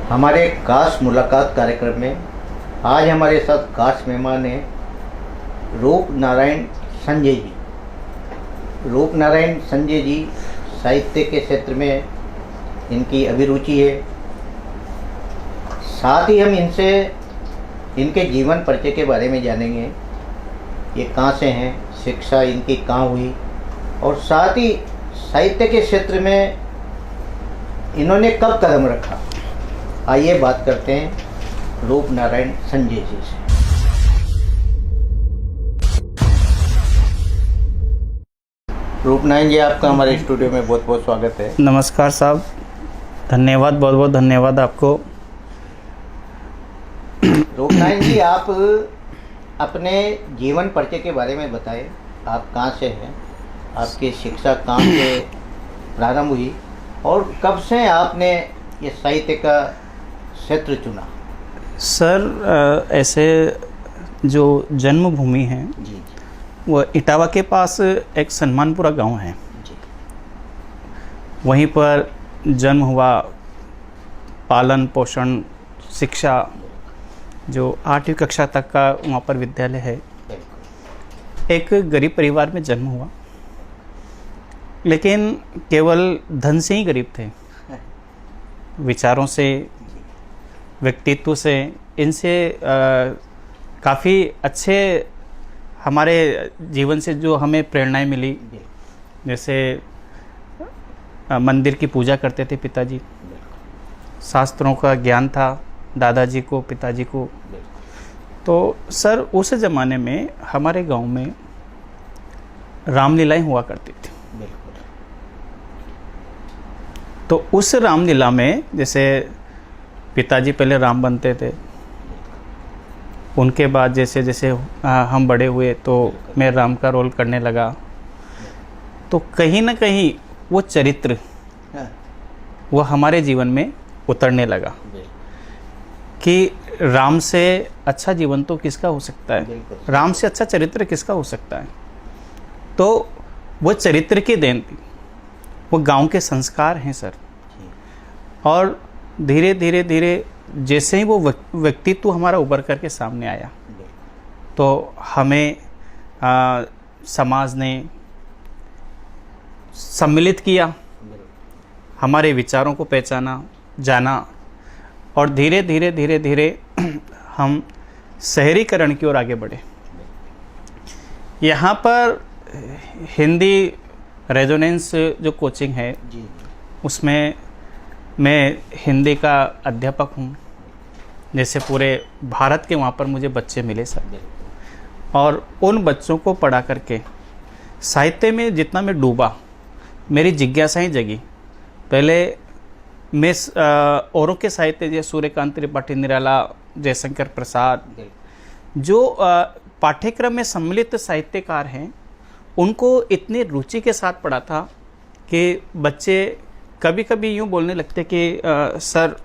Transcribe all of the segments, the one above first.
हमारे खास मुलाकात कार्यक्रम में आज हमारे साथ खास मेहमान हैं रूप नारायण संजय जी। रूप नारायण संजय जी साहित्य के क्षेत्र में इनकी अभिरुचि है। साथ ही हम इनसे इनके जीवन परिचय के बारे में जानेंगे। ये कहाँ से हैं, शिक्षा इनकी कहाँ हुई और साथ ही साहित्य के क्षेत्र में इन्होंने कब कदम रखा। आइए बात करते हैं रूप नारायण संजय जी से। रूप नारायण जी, आपका हमारे स्टूडियो में बहुत बहुत स्वागत है। नमस्कार साहब, धन्यवाद, बहुत बहुत धन्यवाद आपको। रूप नारायण जी, आप अपने जीवन परिचय के बारे में बताएं। आप कहाँ से हैं, आपकी शिक्षा कहाँ से प्रारंभ हुई और कब से आपने ये साहित्य का क्षेत्र चुना। सर, ऐसे जो जन्मभूमि है जी, वह इटावा के पास एक सन्मानपुरा गांव है जी, वहीं पर जन्म हुआ। पालन पोषण शिक्षा जो 8वीं कक्षा तक का वहाँ पर विद्यालय है। बिल्कुल। एक गरीब परिवार में जन्म हुआ, लेकिन केवल धन से ही गरीब थे। विचारों से, व्यक्तित्व से, इनसे काफ़ी अच्छे हमारे जीवन से जो हमें प्रेरणाएं मिली। जैसे मंदिर की पूजा करते थे पिताजी, शास्त्रों का ज्ञान था दादाजी को, पिताजी को। तो सर, उस ज़माने में हमारे गांव में रामलीलाएं हुआ करती थी। तो उस रामलीला में जैसे पिताजी पहले राम बनते थे, उनके बाद जैसे जैसे हम बड़े हुए तो मैं राम का रोल करने लगा। तो कहीं ना कहीं वो चरित्र वो हमारे जीवन में उतरने लगा कि राम से अच्छा जीवन तो किसका हो सकता है, राम से अच्छा चरित्र किसका हो सकता है। तो वो चरित्र की देन थी, वो गांव के संस्कार हैं सर। और धीरे धीरे धीरे जैसे ही वो व्यक्तित्व हमारा उभर करके सामने आया तो हमें समाज ने सम्मिलित किया, हमारे विचारों को पहचाना, जाना और धीरे धीरे धीरे धीरे हम शहरीकरण की ओर आगे बढ़े। यहाँ पर हिंदी रेजोनेंस जो कोचिंग है उसमें मैं हिंदी का अध्यापक हूँ। जैसे पूरे भारत के वहाँ पर मुझे बच्चे मिले सर, और उन बच्चों को पढ़ा करके साहित्य में जितना मैं डूबा, मेरी जिज्ञासाएं जगी। पहले मैं औरों के साहित्य जैसे सूर्यकांत त्रिपाठी निराला, जयशंकर प्रसाद, जो पाठ्यक्रम में सम्मिलित साहित्यकार हैं, उनको इतनी रुचि के साथ पढ़ा था कि बच्चे कभी कभी यूँ बोलने लगते कि सर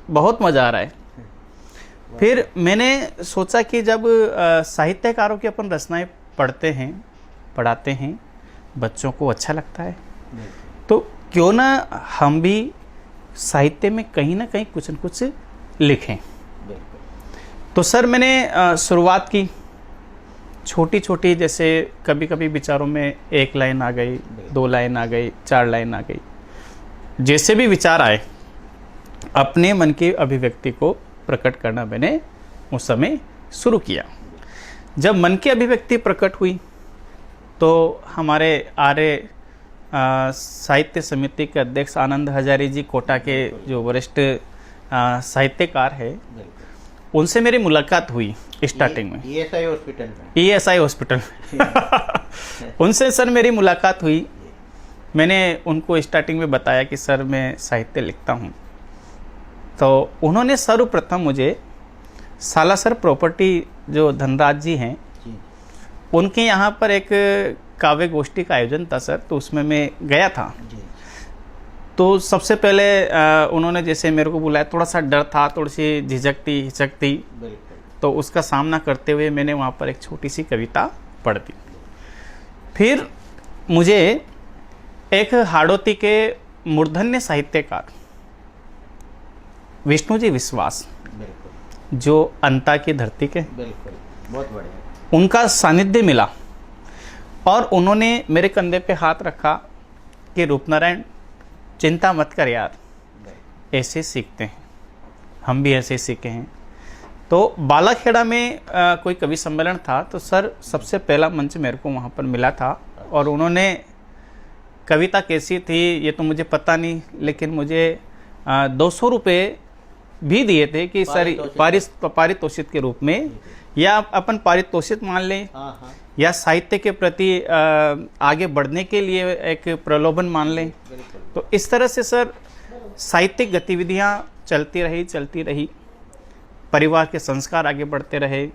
बहुत मज़ा आ रहा है। फिर मैंने सोचा कि जब साहित्यकारों की अपन रचनाएं पढ़ते हैं, पढ़ाते हैं, बच्चों को अच्छा लगता है, तो क्यों ना हम भी साहित्य में कहीं ना कहीं कुछ न कुछ लिखें। तो सर मैंने शुरुआत की छोटी छोटी, जैसे कभी कभी विचारों में 1 लाइन आ गई, 2 लाइन आ गई, 4 लाइन आ गई। जैसे भी विचार आए अपने मन की अभिव्यक्ति को प्रकट करना मैंने उस समय शुरू किया। जब मन की अभिव्यक्ति प्रकट हुई तो हमारे आर्य साहित्य समिति के अध्यक्ष आनंद हजारी जी, कोटा के जो वरिष्ठ साहित्यकार है, उनसे मेरी मुलाकात हुई स्टार्टिंग में ESI हॉस्पिटल में उनसे सर मेरी मुलाकात हुई। मैंने उनको स्टार्टिंग में बताया कि सर मैं साहित्य लिखता हूँ। तो उन्होंने सर्वप्रथम मुझे सालासर प्रॉपर्टी जो धनराज जी हैं, उनके यहाँ पर एक काव्य गोष्ठी का आयोजन था सर, तो उसमें मैं गया था। तो सबसे पहले उन्होंने जैसे मेरे को बुलाया, थोड़ा सा डर था, थोड़ी सी झिझक थी, हिचक थी, तो उसका सामना करते हुए मैंने वहाँ पर एक छोटी सी कविता पढ़ दी। फिर मुझे एक हाड़ौती के मूर्धन्य साहित्यकार विष्णु जी विश्वास, बिल्कुल जो अंता की धरती के, बिल्कुल, बहुत बढ़िया। उनका सानिध्य मिला और उन्होंने मेरे कंधे पे हाथ रखा कि रूपनारायण चिंता मत कर यार, ऐसे सीखते हैं, हम भी ऐसे सीखे हैं। तो बालाखेड़ा में कोई कवि सम्मेलन था, तो सर सबसे पहला मंच मेरे को वहाँ पर मिला था और उन्होंने कविता कैसी थी ये तो मुझे पता नहीं, लेकिन मुझे 200 रुपये भी दिए थे कि सर पारितोषित के रूप में, या अपन पारितोषित मान लें, या साहित्य के प्रति आगे बढ़ने के लिए एक प्रलोभन मान लें। तो इस तरह से सर साहित्यिक गतिविधियाँ चलती रही, परिवार के संस्कार आगे बढ़ते रहे,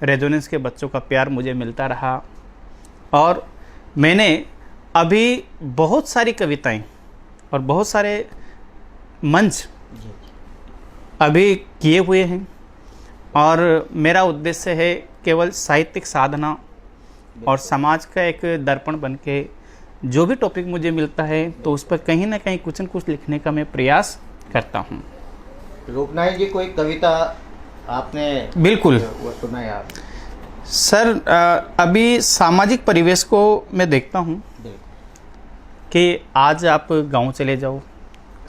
रेजोनेंस के बच्चों का प्यार मुझे मिलता रहा और मैंने अभी बहुत सारी कविताएं और बहुत सारे मंच अभी किए हुए हैं और मेरा उद्देश्य है केवल साहित्यिक साधना और समाज का एक दर्पण बन के जो भी टॉपिक मुझे मिलता है तो उस पर कहीं ना कहीं कुछ न कुछ लिखने का मैं प्रयास करता हूँ। रूपनारायण जी, कोई कविता आपने बिल्कुल वो सुना है आप? सर अभी सामाजिक परिवेश को मैं देखता हूँ कि आज आप गांव चले जाओ,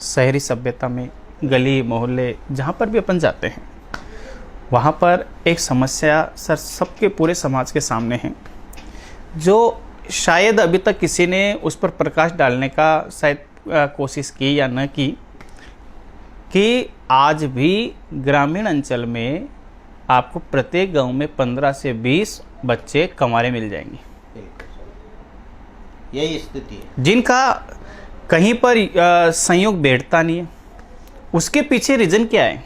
शहरी सभ्यता में गली मोहल्ले जहाँ पर भी अपन जाते हैं, वहाँ पर एक समस्या सर सबके पूरे समाज के सामने है, जो शायद अभी तक किसी ने उस पर प्रकाश डालने का शायद कोशिश की या न की, कि आज भी ग्रामीण अंचल में आपको प्रत्येक गांव में 15 से 20 बच्चे कमारे मिल जाएंगे। यही स्थिति है, जिनका कहीं पर संयोग बैठता नहीं है। उसके पीछे रीज़न क्या है?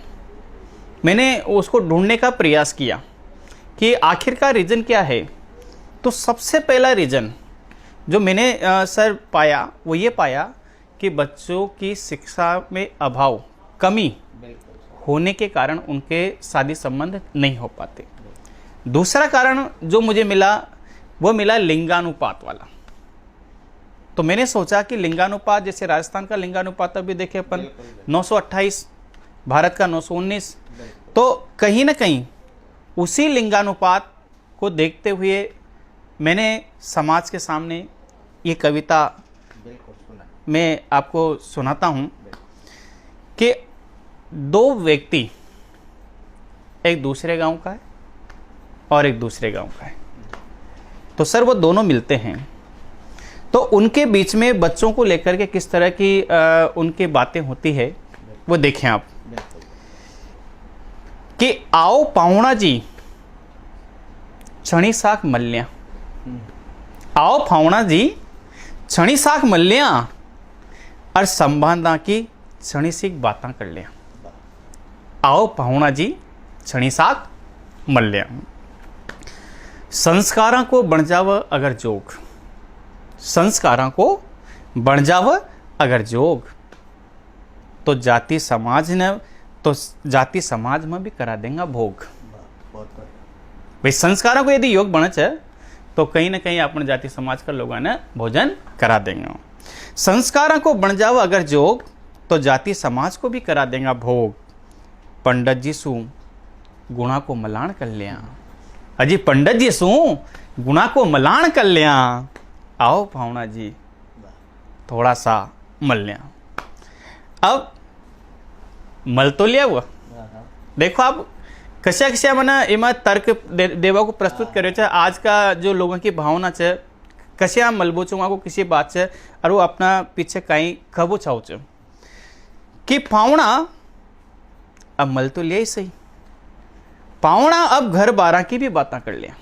मैंने उसको ढूंढने का प्रयास किया कि आखिरकार रीज़न क्या है। तो सबसे पहला रीज़न जो मैंने सर पाया वो ये पाया कि बच्चों की शिक्षा में अभाव, कमी होने के कारण उनके शादी संबंध नहीं हो पाते। दूसरा कारण जो मुझे मिला वो मिला लिंगानुपात वाला। तो मैंने सोचा कि लिंगानुपात, जैसे राजस्थान का लिंगानुपात अभी देखे अपन 928, भारत का 919, तो कहीं ना कहीं उसी लिंगानुपात को देखते हुए मैंने समाज के सामने ये कविता मैं आपको सुनाता हूँ कि दो व्यक्ति, एक दूसरे गांव का है और एक दूसरे गांव का है, तो सर वो दोनों मिलते हैं, तो उनके बीच में बच्चों को लेकर के किस तरह की उनकी बातें होती है वो देखें आप। कि आओ पाहुणा जी छणी साक मल्लिया, आओ पाहुणा जी छणी साक मल्लिया और संबंधा की छणी सीख बातां कर लिया। आओ पाहुणा जी छणी साक मल्लिया। संस्कारां को बन जाव अगर जोग, संस्कारां को बन जाव अगर जोग, तो जाति समाज ने, तो जाति समाज में भी करा देंगे भोग। भाई संस्कारों को यदि योग बने चे तो कहीं ना कहीं अपन जाति समाज का लोगों ने भोजन करा देंगे। संस्कारों को बन जाओ अगर जोग, तो जाति समाज को भी करा देंगे भोग। पंडित जी सु गुणा को मलान कर लिया, अजी पंडित जी सु गुणा को मलान कर लिया। आओ भावना जी थोड़ा सा मल लिया। अब मल तो लिया हुआ, देखो आप कशा कशा मना एम तर्क देवा को प्रस्तुत करे छे। आज का जो लोगों की भावना छे कशा मलबो छे को किसी बात छे और वो अपना पीछे कहीं खबो छाव छे कि पावना अब मल तो लिया ही सही, पावना अब घर बारह की भी बातें कर लिया,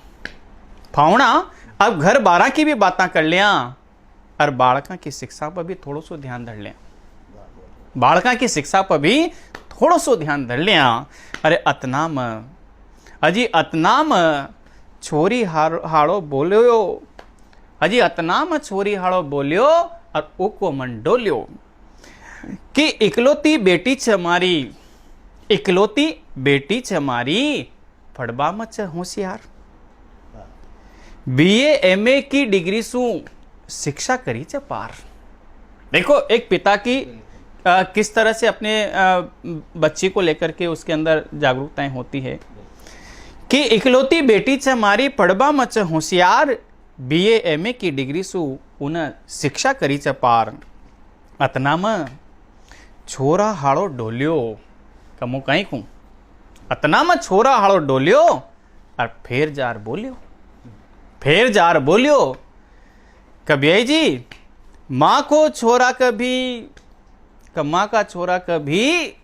पावना अब घर बारह की भी बातें कर लिया और बालका की शिक्षा पर भी थोड़ा सो ध्यान धर लिया, बालका की शिक्षा पर भी थोड़ा सो ध्यान धर लिया। अरे अतनाम अजी अतनाम छोरी हाड़ो बोलियो, अजी अतनाम छोरी हाड़ो बोलियो और ओको मन डोलियो कि इकलौती बेटी छे मारी, इकलौती बेटी छे मारी फड़बा में छे होशियार। बीए एमए की डिग्री सु शिक्षा करी छे पार। देखो एक पिता की किस तरह से अपने बच्ची को लेकर के उसके अंदर जागरूकताएं होती है कि इकलौती बेटी च मारी पढ़बा मच होशियार, BA MA की डिग्री सु उन शिक्षा करी च पार, अतना में छोरा हाड़ो डोलियो, कमो कहीं कूँ अतना में छोरा हाड़ो डोलियो और फेर जार बोलियो, फेर जार बोलियो कबियाई जी माँ को छोरा कभी, माँ का छोरा कभी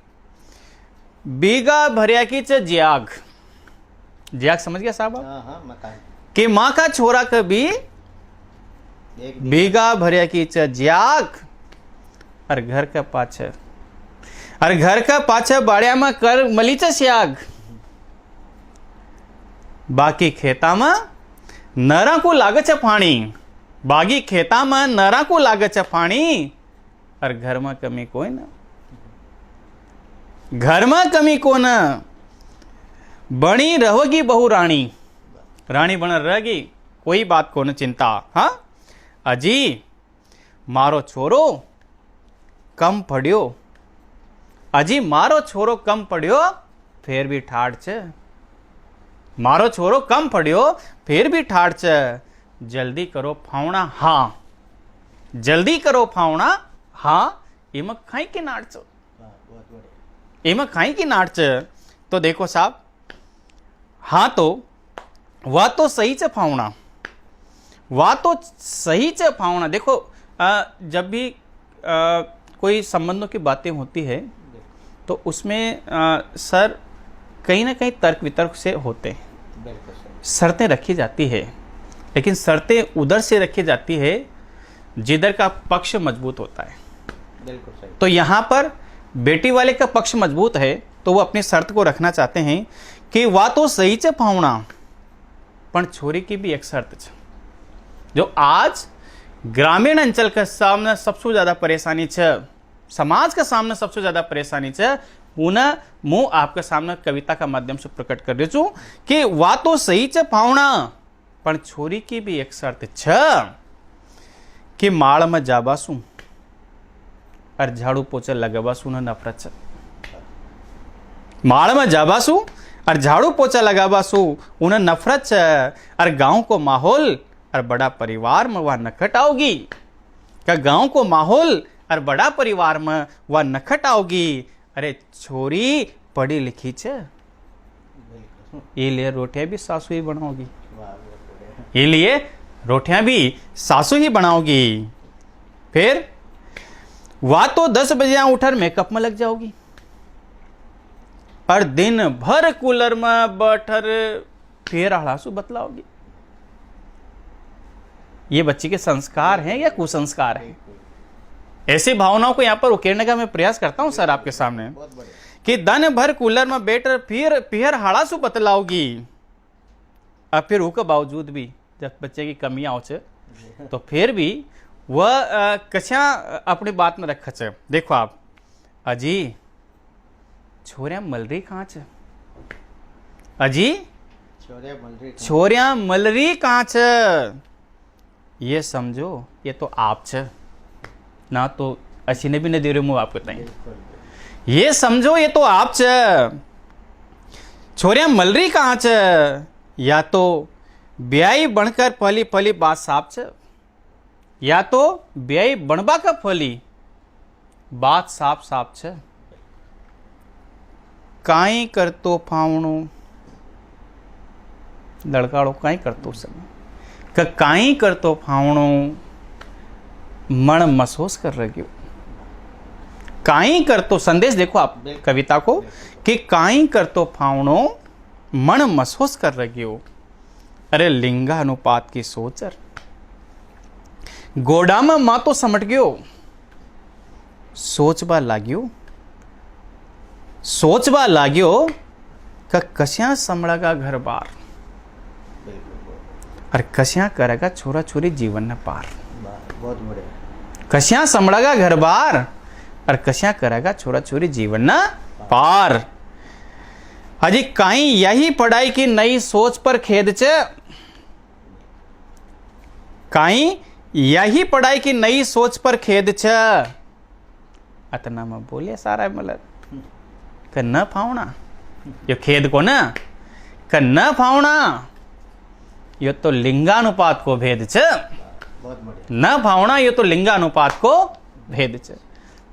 बीगा भरिया की च ज्याग, ज्याग समझ गया साहब आप? कि माँ का छोरा कभी बीगा भरिया की च ज्याग, और घर का पाछे, और घर का पाछे बाड़िया में कर मलीच स्याग, बाकी खेता में नरा को लागे छ पानी, बागी खेता में नरा को लागे छ पानी, और घर में कमी कोई ना, घर में कमी को ना, बनी रहोगी बहु रानी, रानी बन रहेगी, कोई बात को न चिंता। हाँ अजी मारो छोरो कम पढ़ियो, अजी मारो छोरो कम पढ़ियो फिर भी ठाड़ छ, मारो छोरो कम पढ़ियो फिर भी ठाड़ छ, जल्दी करो फावणा हाँ, जल्दी करो फावणा हाँ, इम खाई की नाट छ, इम खाई की नाट छ। तो देखो साहब, हाँ तो वह तो सही च फावणा, वह तो सही च फावणा। देखो जब भी कोई संबंधों की बातें होती है तो उसमें सर कहीं ना कहीं तर्क वितर्क से होते हैं, शर्तें रखी जाती है, लेकिन शर्तें उधर से रखी जाती है जिधर का पक्ष मजबूत होता है। बिल्कुल सही। तो यहाँ पर बेटी वाले का पक्ष मजबूत है तो वो अपनी शर्त को रखना चाहते हैं कि वह तो सही च फावणा, पण छोरी की भी एक शर्त छ, जो आज ग्रामीण अंचल के सामने सबसे ज्यादा परेशानी छ, समाज के सामने सबसे ज्यादा परेशानी छ, पुनः मुंह आपके सामने कविता का माध्यम से प्रकट कर रही छू कि वह तो सही च फावणा, पण छोरी की भी एक शर्त छ कि माड़ में जाबासू और झाड़ू पोछा लगाबासू न नफरत छ, माड़ में जाबासू और झाड़ू पोछा लगाबासू उन्हें नफरत छ, और गांव को माहौल और बड़ा परिवार में वह नखट आओगी, क्या गांव को माहौल और बड़ा परिवार में वह नखट आओगी। अरे छोरी पढ़ी लिखी छ, ये लिए रोटियां भी सासू ही बनाओगी, ये लिए रोटियां भी सासू ही बनाओगी, फिर वह तो 10 बजे उठकर मेकअप में लग जाओगी और दिन भर कूलर में बैठर फिर हड़ासू बतलाओगी। ये बच्ची के संस्कार हैं या कुसंस्कार हैं? ऐसी भावनाओं को यहां पर उकेरने का मैं प्रयास करता हूं सर आपके सामने कि दिन भर कूलर में बैठकर फिर हड़ासू बतलाओगी, और फिर उसके बावजूद भी जब बच्चे की कमियां हो तो फिर भी वह कछा अपनी बात में रख छ। देखो आप, अजी छोरिया मलरी कहाँ छ, अजी छोरिया मलरी कहाँ छ, ये समझो ये तो आप छ ना, तो अच्छी ने भी नहीं दे रहे मुँह आपको बताएं, ये समझो ये तो आप छ, छोरिया मलरी कहाँ छ, या तो ब्याई बनकर पली पली बात साफ छ, या तो ब्याई बनबा का फली बात साफ साफ छ, काई करतो फावणो लड़काड़ो काई करतो समय काई करतो फावणो मन महसूस कर रहे हो, काई करतो संदेश देखो आप कविता को कि काई करतो फावणो मन महसूस कर रहे हो। अरे लिंगा अनुपात की सोचर गोडा में मां तो समट गयो, सोचबा लाग्यो, सोचबा लाग्यो का कस्या संभळेगा घर बार, और कस्या करेगा छोरा छोरी जीवन न पार, बहुत बढ़िया, कस्या संभळेगा घर बार और कस्या करेगा छोरा छोरी जीवन न पार। अजी काई यही पढ़ाई की नई सोच पर खेद छ, काई यही पढ़ाई की नई सोच पर खेद छ, अतना में बोले सारा मतलब क न फावणा यो खेद को न क न फावणा यो तो लिंगानुपात को भेद छ। न फावणा यो तो लिंगानुपात को भेद छ।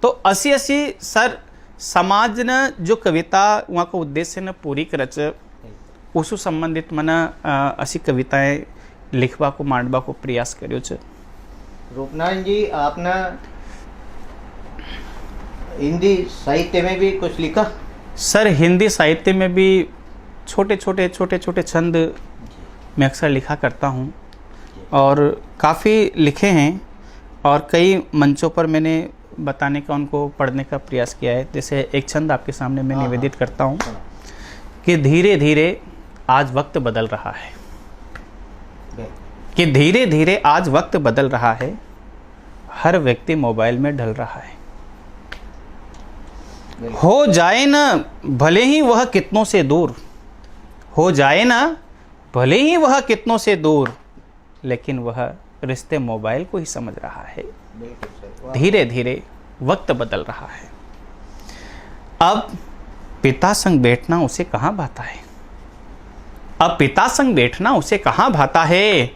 तो असी असी सर समाज न जो कविता वहाँ को उद्देश्य न पूरी करच उसु संबंधित मन असी कविताएं लिखवा को मांडवा को प्रयास कर्यो छ। रूपनारायण जी आपने हिंदी साहित्य में भी कुछ लिखा? सर हिंदी साहित्य में भी छोटे छोटे छंद मैं अक्सर लिखा करता हूँ और काफ़ी लिखे हैं और कई मंचों पर मैंने बताने का उनको पढ़ने का प्रयास किया है। जैसे एक छंद आपके सामने मैं निवेदित करता हूँ कि धीरे धीरे आज वक्त बदल रहा है, कि धीरे धीरे आज वक्त बदल रहा है, हर व्यक्ति मोबाइल में ढल रहा है। हो जाए ना भले ही वह कितनों से दूर, हो जाए ना भले ही वह कितनों से दूर, लेकिन वह रिश्ते मोबाइल को ही समझ रहा है। धीरे धीरे वक्त बदल रहा है। अब पिता संग बैठना उसे कहाँ भाता है, अब पिता संग बैठना उसे कहाँ भाता है,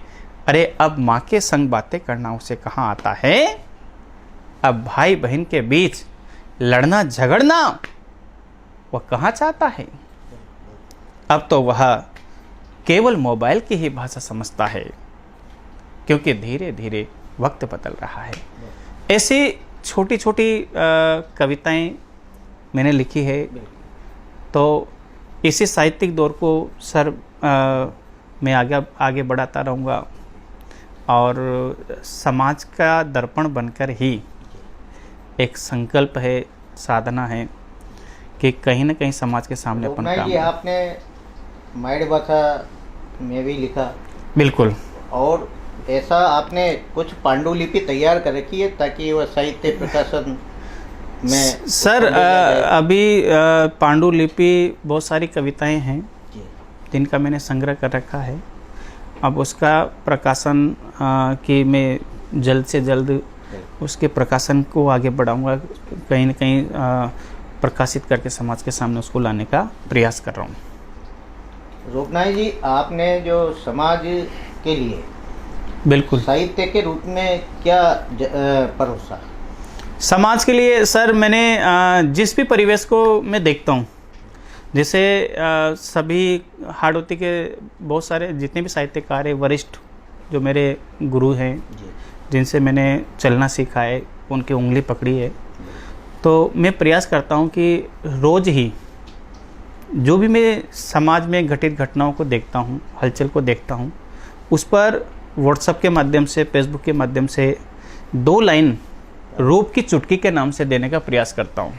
अरे अब माँ के संग बातें करना उसे कहाँ आता है। अब भाई बहन के बीच लड़ना झगड़ना वह कहाँ चाहता है। अब तो वह केवल मोबाइल की ही भाषा समझता है, क्योंकि धीरे धीरे वक्त बदल रहा है। ऐसी छोटी छोटी कविताएं मैंने लिखी है। तो इसी साहित्यिक दौर को सर मैं आगे बढ़ाता रहूँगा और समाज का दर्पण बनकर ही एक संकल्प है, साधना है कि कहीं ना कहीं समाज के सामने अपन काम। आपने माइड भाषा में भी लिखा? बिल्कुल। और ऐसा आपने कुछ पांडुलिपि तैयार कर रखी है ताकि वह साहित्य प्रकाशन में? सर अभी पांडुलिपि बहुत सारी कविताएं हैं जिनका मैंने संग्रह कर रखा है। अब उसका प्रकाशन की मैं जल्द से जल्द उसके प्रकाशन को आगे बढ़ाऊंगा, कहीं न कहीं प्रकाशित करके समाज के सामने उसको लाने का प्रयास कर रहा हूँ। रूपनारायण जी आपने जो समाज के लिए बिल्कुल साहित्य के रूप में क्या परोसा? समाज के लिए सर मैंने जिस भी परिवेश को मैं देखता हूँ, जैसे सभी हाड़ौती के बहुत सारे जितने भी साहित्यकार हैं, वरिष्ठ जो मेरे गुरु हैं जिनसे मैंने चलना सीखा है, उनकी उंगली पकड़ी है, तो मैं प्रयास करता हूँ कि रोज़ ही जो भी मैं समाज में घटित घटनाओं को देखता हूँ, हलचल को देखता हूँ, उस पर व्हाट्सएप के माध्यम से, फेसबुक के माध्यम से 2 लाइन रूप की चुटकी के नाम से देने का प्रयास करता हूँ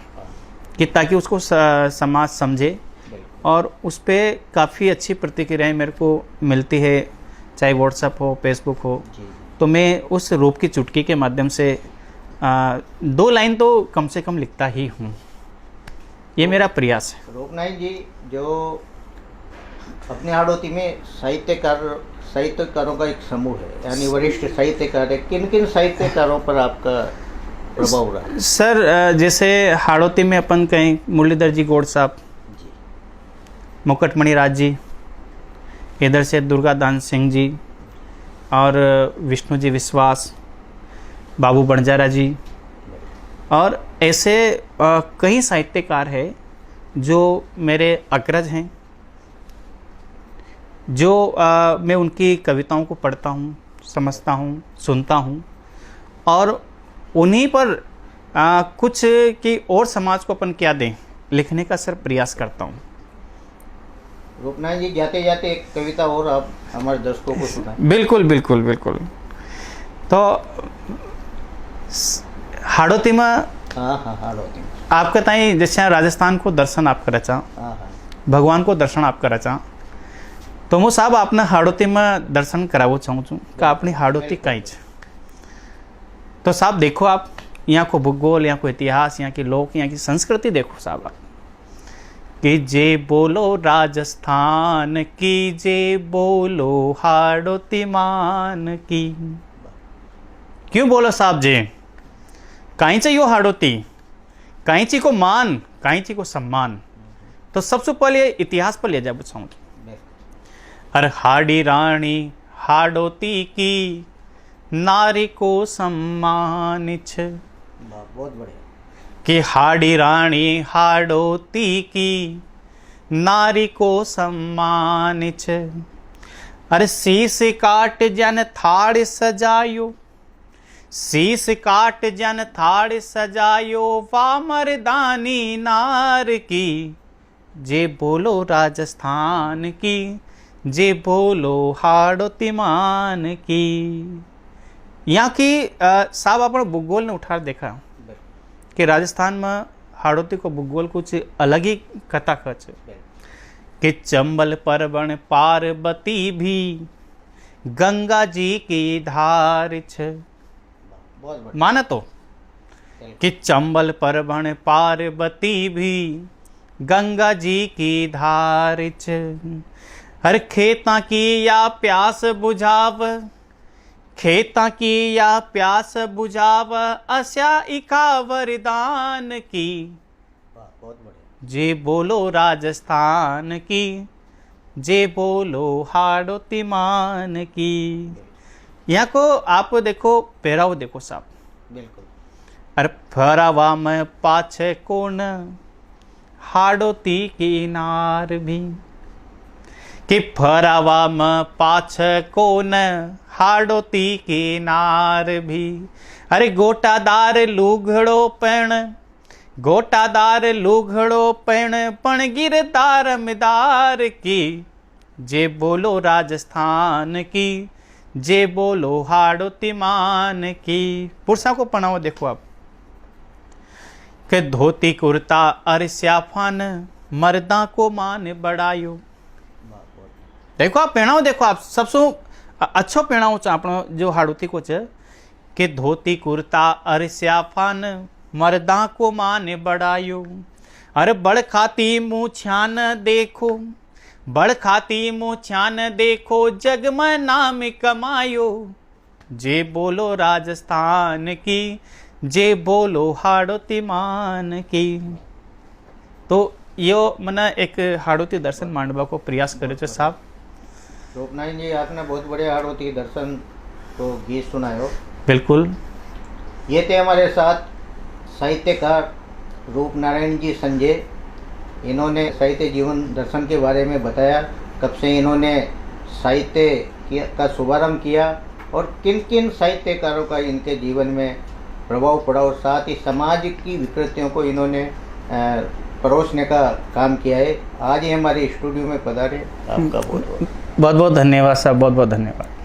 कि ताकि उसको समाज समझे। और उस पर काफ़ी अच्छी प्रतिक्रियाएं मेरे को मिलती है, चाहे व्हाट्सएप हो, फेसबुक हो। तो मैं उस रूप की चुटकी के माध्यम से 2 लाइन तो कम से कम लिखता ही हूँ। ये मेरा प्रयास है। रूपनारायण जी जो अपने हाड़ौती में साहित्यकारों का एक समूह है, यानी वरिष्ठ साहित्यकार है, किन किन साहित्यकारों पर आपका प्रभाव रहा? सर जैसे हाड़ौती में अपन कहें मुरलीधर जी गौड़ साहब, मुकुटमणि राज जी, इधर से दुर्गादान सिंह जी और विष्णु जी विश्वास, बाबू बंजारा जी, और ऐसे कई साहित्यकार हैं जो मेरे अग्रज हैं, जो मैं उनकी कविताओं को पढ़ता हूँ, समझता हूँ, सुनता हूँ और उन्हीं पर कुछ कि और समाज को अपन क्या दें लिखने का सर प्रयास करता हूँ। रूपनारायण जी जाते जाते एक कविता और आप हमारे दर्शकों को सुनाएं। बिल्कुल बिल्कुल बिल्कुल। तो हाड़ौती में हाड़ौती आपका ताई जैसे राजस्थान को दर्शन आप करा चाह, भगवान को दर्शन आप करा चाह, तो मैं साहब आपने हाड़ौती में दर्शन करावो चाहूँ छूँ कि अपनी हाड़ौती कहीं है। तो साहब देखो, आप यहाँ को भूगोल, यहाँ को इतिहास, यहाँ के लोग, यहाँ की संस्कृति देखो साहब आप कि जे बोलो राजस्थान की, जे बोलो हाड़ौती मान की। क्यों बोलो साहब जे कहीं चाहिए हाड़ौती कैंची को मान, कैंची को सम्मान। तो सबसे पहले इतिहास पर ले जा पूछाऊँ। अरे हाड़ी रानी हाड़ोती की, नारी को सम्मान छ। बहुत बढ़िया। कि हाड़ी रानी हाड़ोती की, नारी को सम्मान छ। अरे शीश काट जन थाड़ सजायो, शीश काट जन थाड़ सजायो, वा मर्दानी नार की, जे बोलो राजस्थान की, जे बोलो हाड़ोती मान की। यहाँ की साहब अपन भूगोल ने उठार देखा कि राजस्थान में हाड़ोती को भूगोल कुछ अलग ही कथा खच कि चंबल परबन पार्वती भी, गंगा जी की धार छ। माना तो कि चंबल परबन पार्वती भी, गंगा जी की धार छ। हर खेता की या प्यास बुझाव, खेता की या प्यास बुझाव, अस्या इका वरदान की, जे बोलो राजस्थान की, जे बोलो हाड़ोती मान की। यहाँ को आप देखो, पहराव देखो साहब। बिल्कुल। अरे फरावा में पाछे कौन, हाड़ोती की नार भी, कि फरावा में पाछे कौन, हाड़ोती की नार भी। अरे गोटादार लुघड़ो पण, गोटादार लुघड़ो पण गिरदार मिदार की, जे बोलो राजस्थान की, जे बोलो हाड़ोती मान की। पुरुषों को पहनावा देखो आप कि धोती कुर्ता अरस्याफान, मर्दा को मान बढ़ायो। देखो आप पहनाव देखो आप, सबसे अच्छो पहनाव अपना जो हाड़ोती को च कि धोती कुर्ता अरस्याफान, मर्दा को मान बढ़ायो। अरे बड़ खाती मुँह छान देखो, बड़ खाती मुँह छान देखो, जग में नाम कमायो, जे बोलो राजस्थान की, जे बोलो हाड़ोती मान की। तो यो मने एक हाड़ोती दर्शन मांडवा को प्रयास करे छे साहब। रूपनारायण जी, आपने बहुत बड़े हाड़ोती दर्शन को गीत सुनायो। बिल्कुल। ये थे हमारे साथ साहित्यकार रूपनारायण जी संजय। इन्होंने साहित्य जीवन दर्शन के बारे में बताया, कब से इन्होंने साहित्य का शुभारंभ किया और किन किन साहित्यकारों का इनके जीवन में प्रभाव पड़ा, और साथ ही समाज की विकृतियों को इन्होंने परोसने का काम किया है। आज ये हमारे स्टूडियो में पधारे, आपका बहुत बहुत धन्यवाद साहब, बहुत बहुत धन्यवाद।